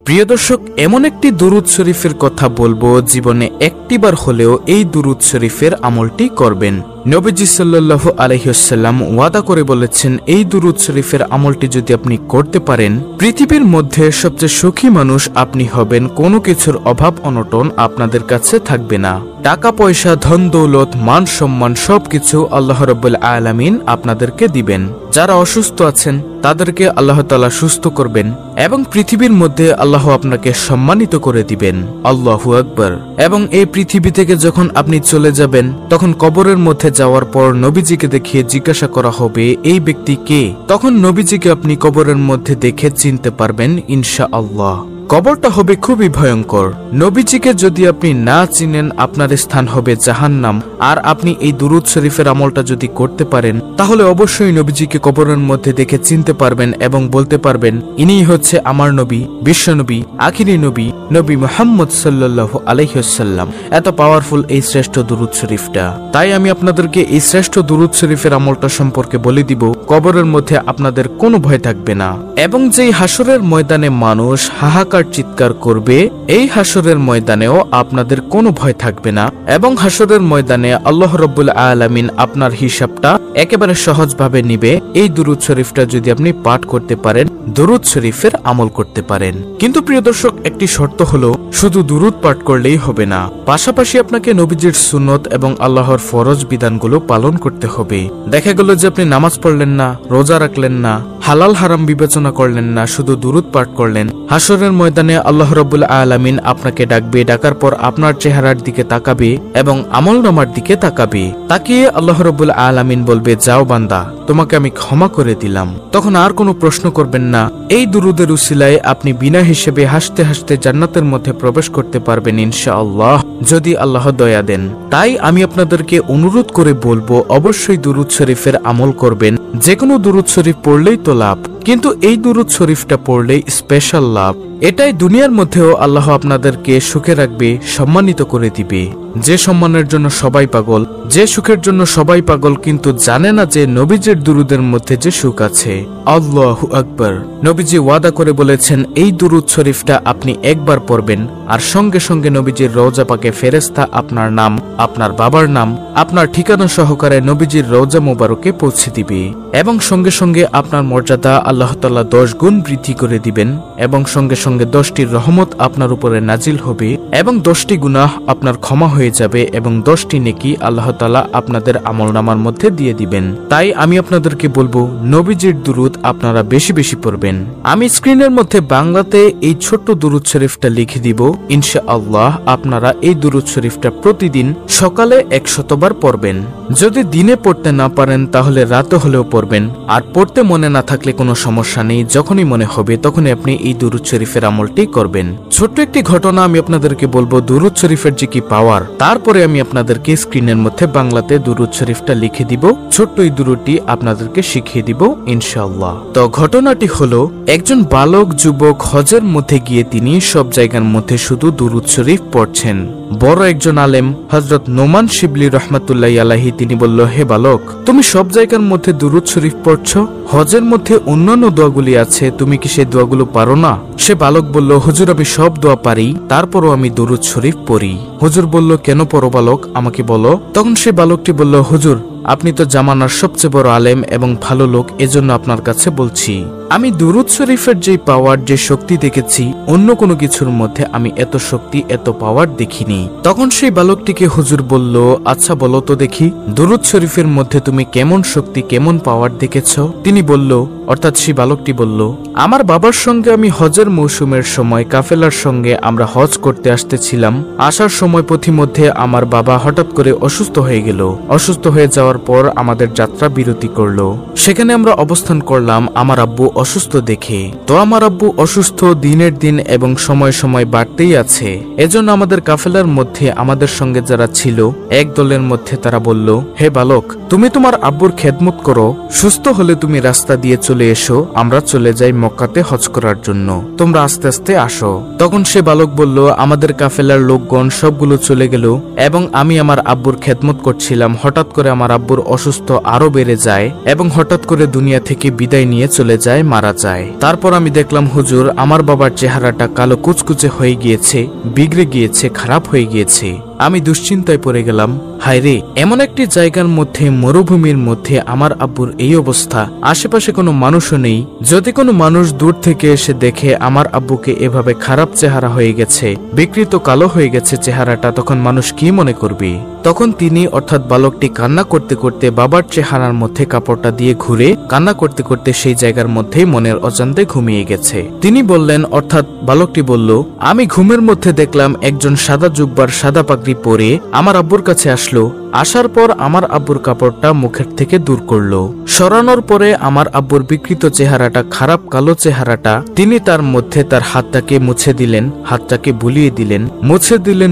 প্রিয় দর্শক, এমন একটি দুরূদ শরীফের কথা বলবো, জীবনে একটিবার হলেও এই দুরূদ শরীফের আমলটি করবেন। নবীজি সাল্লাল্লাহু আলাইহি ওয়াসাল্লাম ওয়াদা করে বলেছেন, এই দুরূদ শরীফের আমলটি যদি আপনি করতে পারেন, পৃথিবীর মধ্যে সবচেয়ে সুখী মানুষ আপনি হবেন। কোনো কিছুর অভাব অনটন আপনাদের কাছে থাকবে না। টাকা পয়সা, ধন দৌলত, মান সম্মান সবকিছু আল্লাহ রাব্বুল আলামিন আপনাদেরকে দিবেন। যারা অসুস্থ আছেন তাদেরকে আল্লাহ তাআলা সুস্থ করবেন এবং পৃথিবীর মধ্যে আল্লাহ আপনাকে সম্মানিত করে দিবেন। আল্লাহু আকবার। এবং এই পৃথিবী থেকে যখন আপনি চলে যাবেন, তখন কবরের মধ্যে যাওয়ার পর নবীজিকে দেখিয়ে জিজ্ঞাসা করা হবে, এই ব্যক্তি কে? তখন নবীজিকে আপনি কবরের মধ্যে দেখে চিনতে পারবেন ইনশাআল্লাহ। কবরটা হবে খুবই ভয়ঙ্কর। নবীজিকে যদি আপনি না চিনেন, আপনার স্থান হবে জাহান্নাম। আর আপনি এই দুরূদ শরীফের আমলটা যদি করতে পারেন, তাহলে অবশ্যই নবীজিকে কবরের মধ্যে দেখে চিনতে পারবেন এবং বলতে পারবেন, ইনিই হচ্ছে আমার নবী, বিশ্বনবী, আখিরি নবী, নবী মুহাম্মদ সাল্লাল্লাহু আলাইহি ওয়াসাল্লাম। এত পাওয়ারফুল এই শ্রেষ্ঠ দুরূদ শরীফটা। তাই আমি আপনাদেরকে এই শ্রেষ্ঠ দুরূদ শরীফের আমলটা সম্পর্কে বলে দিব। কবরের মধ্যে আপনাদের কোনো ভয় থাকবে না। এবং যেই হাসরের ময়দানে মানুষ হাহাকার চিৎকার করবে, এই হাসরের ময়দানেও আপনাদের কোনো ভয় থাকবে না। এবং হাসরের ময়দানে আল্লাহ রাব্বুল আলামিন আপনার হিসাবটা একেবারে সহজভাবে নিবে, এই দুরূদ শরীফটা যদি আপনি পাঠ করতে পারেন, দুরূদ শরীফের আমল করতে পারেন। কিন্তু প্রিয় দর্শক, একটি শর্ত হলো, শুধু দুরূদ পাঠ করলেই হবে না, পাশাপাশি আপনাকে নবীজির সুন্নত এবং আল্লাহর ফরজ বিধানগুলো পালন করতে হবে। দেখা গেল যে আপনি নামাজ পড়লেন না, রোজা রাখলেন না, হালাল হারাম বিবেচনা করলেন না, শুধু দুরূদ পাঠ করলেন। হাসরের ময়দানে আল্লাহ রাব্বুল আলামিন আপনাকে ডাকবে, ডাকার পর আপনার চেহারার দিকে তাকাবে এবং আমলনামার দিকে তাকাবে। তাকিয়ে আল্লাহ রাব্বুল আলামিন বলবে, যাও বান্দা, তোমাকে আমি ক্ষমা করে দিলাম। তখন আর কোনো প্রশ্ন করবেন না। এই দুরূদের উসিলায় আপনি বিনা হিসেবে হাসতে হাসতে জান্নাতের মধ্যে প্রবেশ করতে পারবেন ইনশাআল্লাহ, যদি আল্লাহ দয়া দেন। তাই আমি আপনাদেরকে অনুরোধ করে বলবো, অবশ্যই দুরূদ শরীফের আমল করবেন। যে কোনো দুরূদ শরীফ পড়লেই তো লাভ, কিন্তু এই দুরূদ শরীফটা পড়লেই স্পেশাল লাভ। এটাই দুনিয়ার মধ্যেও আল্লাহ আপনাদেরকে সুখে রাখবে, সম্মানিত করে দিবে। যে সম্মানের জন্য সবাই পাগল, যে সুখের জন্য সবাই পাগল, কিন্তু জানে না যে নবীজির দুরূদের মধ্যে যে সুখ আছে। আল্লাহু আকবার। নবীজি ওয়াদা করে বলেছেন, এই দুরূদ শরীফটা আপনি একবার পড়বেন আর সঙ্গে সঙ্গে নবীজির রওজা পাকে ফেরেশতা আপনার নাম, আপনার বাবার নাম, আপনার ঠিকানা সহকারে নবীজির রওজা মোবারকে পৌঁছে দিবে এবং সঙ্গে সঙ্গে আপনার মর্যাদা আল্লাহ তাআলা 10 গুণ বৃদ্ধি করে দিবেন এবং সঙ্গে সঙ্গে 10টি রহমত আপনার উপরে নাজিল হবে এবং 10টি গুনাহ আপনার ক্ষমা হয়ে যাবে এবং 10টি নেকি আল্লাহ তাআলা আপনাদের আমলনামার মধ্যে দিয়ে দিবেন। তাই আমি আপনাদেরকে বলবো, নবীজির দুরূদ আপনারা বেশি বেশি পড়বেন। আমি স্ক্রিনের মধ্যে বাংলাতে এই ছোট্ট দুরূদ শরীফটা লিখে দিব। ইনশাআল্লাহ আপনারা এই দুরূদ শরীফটা প্রতিদিন সকালে 100 বার পড়বেন। যদি দিনে পড়তে না পারেন তাহলে রাতে হলেও পড়বেন। আর পড়তে মনে না থাকলে কোনো সমস্যা নেই, যখনই মনে হবে তখনই আপনি এই দুরূদ শরীফের আমলটি করবেন। ছোট্ট একটি ঘটনা আমি আপনাদেরকে বলবো, দুরূদ শরীফের যে কি পাওয়ার। তারপরে আমি আপনাদেরকে স্ক্রিনের মধ্যে বাংলাতে দুরূদ শরীফটা লিখে দিব, ছোট্ট এই দুরূদটি আপনাদেরকে শিখিয়ে দিব ইনশাআল্লাহ। তো ঘটনাটি হলো, একজন বালক যুবক হজের মধ্যে গিয়ে তিনি সব জায়গার মধ্যে শুধু দুরূদ শরীফ পড়ছেন। বড় একজন আলেম হযরত নোমান শিবলি রাহমাতুল্লাহি আলাইহি তিনি বলল, হে বালক, তুমি সব জায়গার মধ্যে দুরূদ শরীফ পড়ছো, হজের মধ্যে অন্যান্য দোয়াগুলি আছে, তুমি কি সেই দোয়াগুলো পারো না? সে বালক বলল, হুজুর আমি সব দোয়া পারি, তারপরও আমি দুরূদ শরীফ পড়ি। হুজুর বলল, কেন পড়ো বালক, আমাকে বলো। তখন সে বালকটি বলল, হুজুর আপনি তো জামানার সবচেয়ে বড় আলেম এবং ভালো লোক, এজন্য আপনার কাছে বলছি, আমি দুরূদ শরীফের যে পাওয়ার, যে শক্তি দেখেছি, অন্য কোনো কিছুর মধ্যে আমি এত শক্তি, এত পাওয়ার দেখিনি। তখন সেই বালকটিকে হুজুর বলল, আচ্ছা বলো তো দেখি, দুরূদ শরীফের মধ্যে তুমি কেমন শক্তি, কেমন পাওয়ার দেখেছ? তিনি বলল, অর্থাৎ সেই বালকটি বলল, আমার বাবার সঙ্গে আমি হজের মৌসুমের সময় কাফেলার সঙ্গে আমরা হজ করতে আসতেছিলাম। আসার সময় পথিমধ্যে আমার বাবা হঠাৎ করে অসুস্থ হয়ে গেল। অসুস্থ হয়ে যাওয়ার পর আমাদের যাত্রা বিরতি করলো। সেখানে আমরা অবস্থান করলাম আমার আব্বু অসুস্থ দেখে। তো আমার আব্বু অসুস্থ দিনের দিন এবং সময় সময় বাড়তেই আছে। এজন্য আমাদের কাফেলার মধ্যে আমাদের সঙ্গে যারা ছিল, এক দলের মধ্যে তারা বলল, হে বালক, তুমি তোমার আব্বুর খেদমত করো, সুস্থ হলে তুমি রাস্তা দিয়ে চলে চলে এসো, আমরা চলে যাই মক্কাতে হজ করার জন্য, তোমরা আস্তে আস্তে আসো। তখন সে বালক বলল, আমাদের কাফেলার লোকগণ সবগুলো চলে গেল এবং আমি আমার আব্বুর খেদমত করছিলাম। হঠাৎ করে আমার আব্বুর অসুস্থ আরো বেড়ে যায় এবং হঠাৎ করে দুনিয়া থেকে বিদায় নিয়ে চলে যায়, মারা যায়। তারপর আমি দেখলাম হুজুর, আমার বাবার চেহারাটা কালো কুচকুচে হয়ে গিয়েছে, বিগড়ে গিয়েছে, খারাপ হয়ে গিয়েছে। আমি দুশ্চিন্তায় পড়ে গেলাম, হায় রে, এমন একটি জায়গার মধ্যে, মরুভূমির মধ্যে আমার আব্বুর এই অবস্থা, আশেপাশে কোনো মানুষও নেই। যদি কোনো মানুষ দূর থেকে এসে দেখে আমার আব্বুকে এভাবে খারাপ চেহারা হয়ে গেছে, বিকৃত কালো হয়ে গেছে চেহারাটা, তখন মানুষ কি মনে করবে? তখন তিনি অর্থাৎ বালকটি কান্না করতে করতে বাবার চেহারার মধ্যে কাপড়টা দিয়ে ঘুরে কান্না করতে করতে সেই জায়গার মধ্যে মনের অজান্তে ঘুমিয়ে গেছে। তিনি বললেন, অর্থাৎ বালকটি বলল, আমি ঘুমের মধ্যে দেখলাম একজন সাদা জুব্বার সাদা পাগড়ি পরে আমার আব্বুর কাছে আসলো। আসার পর আমার আব্বুর কাপড়টা মুখের থেকে দূর করলো। সরানোর পরে আমার আব্বুর বিকৃত চেহারাটা, খারাপ কালো চেহারাটা, তিনি তার মধ্যে তার হাতটাকে মুছে দিলেন, হাতটাকে বুলিয়ে দিলেন,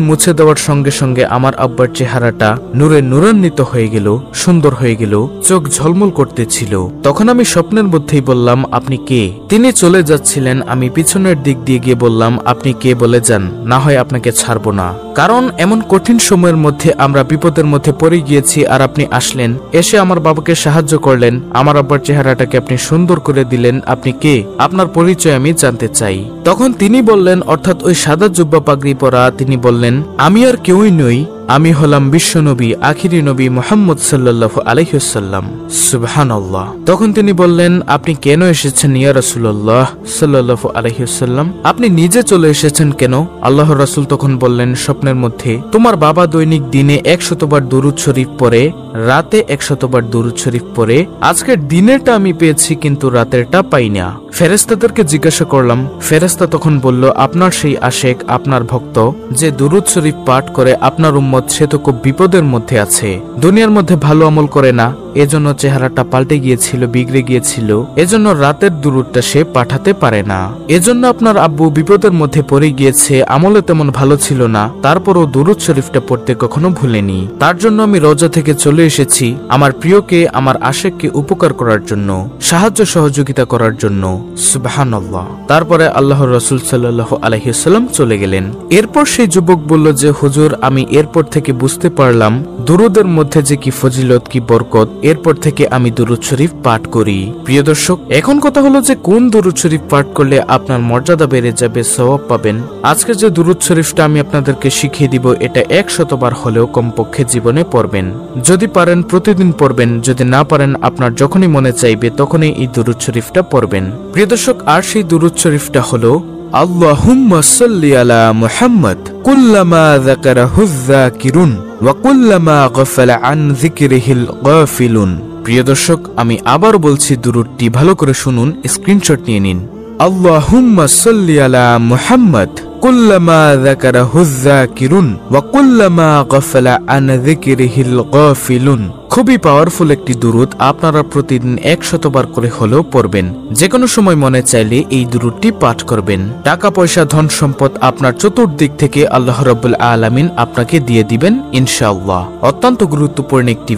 মুছে দেওয়ার সঙ্গে সঙ্গে আমার আব্বার চেহারাটা নূরে নূরান্বিত হয়ে গেল, সুন্দর হয়ে গেল, চোখ ঝলমল করতেছিল। তখন আমি স্বপ্নের মধ্যেই বললাম, আপনি কে? তিনি চলে যাচ্ছিলেন। আমি পিছনের দিক দিয়ে গিয়ে বললাম, আপনি কে বলে যান, না হয় আপনাকে ছাড়বো না। কারণ এমন কঠিন সময়ের মধ্যে আমরা বিপদের মধ্যে পড়ে গিয়েছি, আর আপনি আসলেন, এসে আমার বাবাকে সাহায্য করলেন, আমার আব্বার চেহারাটাকে আপনি সুন্দর করে দিলেন। আপনি কে? আপনার পরিচয় আমি জানতে চাই। তখন তিনি বললেন, অর্থাৎ ওই সাদা জুব্বা পাগড়ি পরা তিনি বললেন, আমি আর কেউই নই, আমি হলাম বিশ্বনবী, আখিরি নবী মুহাম্মদ সাল্লাল্লাহু আলাইহি ওয়াসাল্লাম। সুবহানাল্লাহ। তখন তিনি বললেন, আপনি কেন এসেছেন ইয়া রাসূলুল্লাহ সাল্লাল্লাহু আলাইহি ওয়াসাল্লাম? আপনি নিজে চলে এসেছেন কেন? আল্লাহর রাসূল তখন বললেন স্বপ্নের মধ্যে, তোমার বাবা দৈনিক দিনে 100 বার দুরূদ শরীফ পড়ে, রাতে 100 বার দুরূদ শরীফ পড়ে। আজকের দিনেরটা আমি পেয়েছি কিন্তু রাতেরটা পাই না। ফেরেশতাদেরকে জিজ্ঞাসা করলাম। ফেরেশতা তখন বলল, আপনার সেই আশেক, আপনার ভক্ত যে দুরূদ শরীফ পাঠ করে, আপনার উম্মত সে তো খুব বিপদের মধ্যে আছে, দুনিয়ার মধ্যে ভালো আমল করে না, এজন্য চেহারাটা পাল্টে গিয়েছিল, বিগড়ে গিয়েছিল, এজন্য রাতের দুরূদটা সে পাঠাতে পারে না। এজন্য আপনার আব্বু বিপদের মধ্যে পড়ে গিয়েছে, আমলে তেমন ভালো ছিল না, তারপরও দুরূদ শরীফটা পড়তে কখনো ভুলেনি। তার জন্য আমি রওজা থেকে চলে এসেছি, আমার প্রিয়কে, আমার আশেককে উপকার করার জন্য, সাহায্য সহযোগিতা করার জন্য। সুবহানাল্লাহ। তারপরে আল্লাহর রাসূল সাল্লাল্লাহু আলাইহি ওয়াসাল্লাম চলে গেলেন। এরপর সেই যুবক বলল যে, হুজুর, আমি এরপর থেকে বুঝতে পারলাম দুরূদের মধ্যে যে কি ফজিলত, কি বরকত। এরপর থেকে আমি দুরূদ শরীফ পাঠ করি। প্রিয় দর্শক, এখন কথা হলো যে কোন দুরূদ শরীফ পাঠ করলে আপনার মর্যাদা বেড়ে যাবে, সওয়াব পাবেন। আজকে যে দুরূদ শরীফটা আমি আপনাদেরকে শিখিয়ে দিব, এটা 100 বার হলেও কমপক্ষে জীবনে পড়বেন। যদি পারেন প্রতিদিন পড়বেন, যদি না পারেন আপনার যখনই মনে চাইবে তখনই এই দুরূদ শরীফটা পড়বেন। প্রিয় দর্শক, আর সেই দুরূদ শরীফটা হলো, আল্লাহুম্মা সাল্লি আলা মুহাম্মদ কুল্লামা যাকারাহুয যাকিরুন ওয়া কুল্লামা গাফালা আন যিকরিহিল গাফিলুন। প্রিয় দর্শক, আমি আবার বলছি, দুরূদটি ভালো করে শুনুন, স্ক্রিনশট নিয়ে নিন। আল্লাহুম্মা সাল্লি আলা মুহাম্মদ কুল্লামা যাকারাহুয যাকিরুন ওয়া কুল্লামা গাফালা আন যিকরিহিল গাফিলুন। খুবই পাওয়ারফুল একটি দুরূদ, আপনারা প্রতিদিন 100 বার করে হলেও পড়বেন। যে কোনো সময় মনে চাইলে এই দুরূদটি পাঠ করবেন। টাকা পয়সা, ধন সম্পদ আপনার চতুর্দিক থেকে আল্লাহ রাব্বুল আলামিন আপনাকে দিয়ে দিবেন ইনশাআল্লাহ। অত্যন্ত গুরুত্বপূর্ণ একটি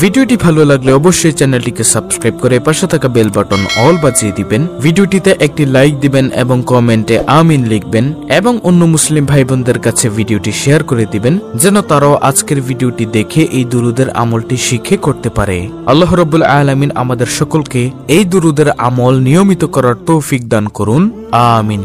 ভিডিওটি ভালো লাগলে অবশ্যই চ্যানেলটিকে সাবস্ক্রাইব করে পাশে থাকা বেল বাটন অল বাজিয়ে দিবেন। ভিডিওটিতে একটি লাইক দিবেন এবং কমেন্টে আমিন লিখবেন এবং অন্য মুসলিম ভাই বোনদের কাছে ভিডিওটি শেয়ার করে দিবেন, যেন তারাও আজকের ভিডিওটি দেখে এই দুরূদের আমলটি শিখে করতে পারে। আল্লাহ রাব্বুল আলামিন আমাদের সকলকে এই দুরূদের আমল নিয়মিত করার তৌফিক দান করুন। আমিন।